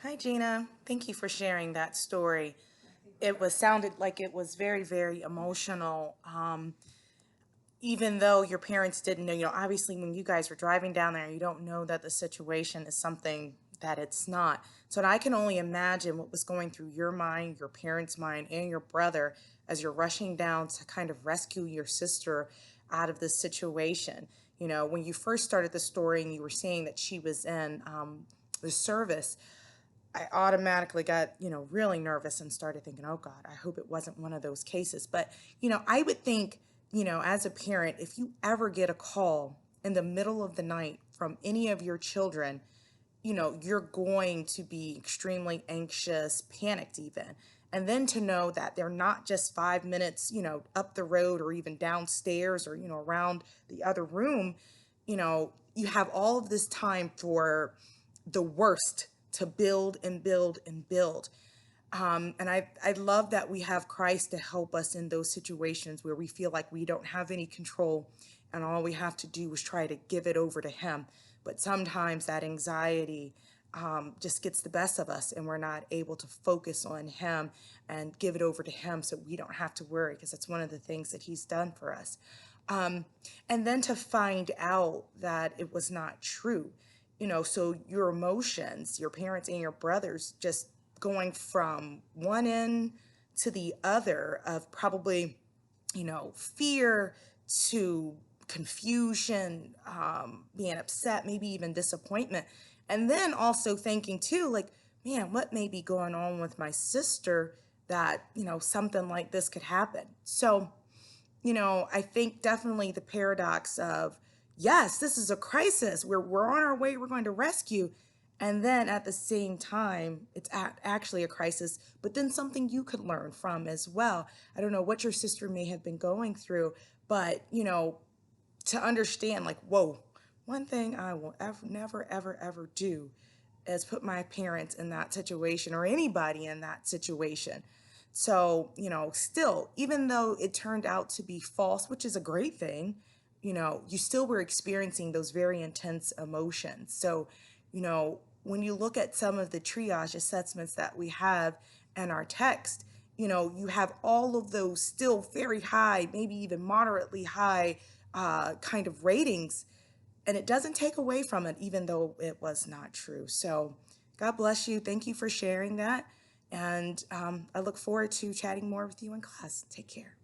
Hi, Gina. Thank you for sharing that story. It was sounded like it was very, very emotional. Even though your parents didn't know, obviously when you guys were driving down there, you don't know that the situation is something that it's not. So I can only imagine what was going through your mind, your parents' mind, and your brother as you're rushing down to kind of rescue your sister out of this situation. When you first started the story and you were saying that she was in the service, I automatically got, really nervous and started thinking, oh God, I hope it wasn't one of those cases. But, I would think, as a parent, if you ever get a call in the middle of the night from any of your children, you're going to be extremely anxious, panicked even. And then to know that they're not just 5 minutes, up the road or even downstairs or, around the other room, you have all of this time for the worst to build and build and build. And I love that we have Christ to help us in those situations where we feel like we don't have any control and all we have to do is try to give it over to Him. But sometimes that anxiety just gets the best of us and we're not able to focus on Him and give it over to Him so we don't have to worry, because that's one of the things that He's done for us. Um, and then to find out that it was not true, so your emotions, your parents and your brothers just going from one end to the other of probably, fear to confusion, being upset, maybe even disappointment. And then also thinking too, like, man, what may be going on with my sister that, something like this could happen. So, I think definitely the paradox of, yes, this is a crisis. We're on our way, we're going to rescue. And then at the same time, it's actually a crisis, but then something you could learn from as well. I don't know what your sister may have been going through, but, to understand, like, whoa, one thing I will never, ever, ever do is put my parents in that situation or anybody in that situation. So, still, even though it turned out to be false, which is a great thing, you still were experiencing those very intense emotions. So, when you look at some of the triage assessments that we have in our text, you have all of those still very high, maybe even moderately high kind of ratings, and it doesn't take away from it, even though it was not true. So, God bless you. Thank you for sharing that. And I look forward to chatting more with you in class. Take care.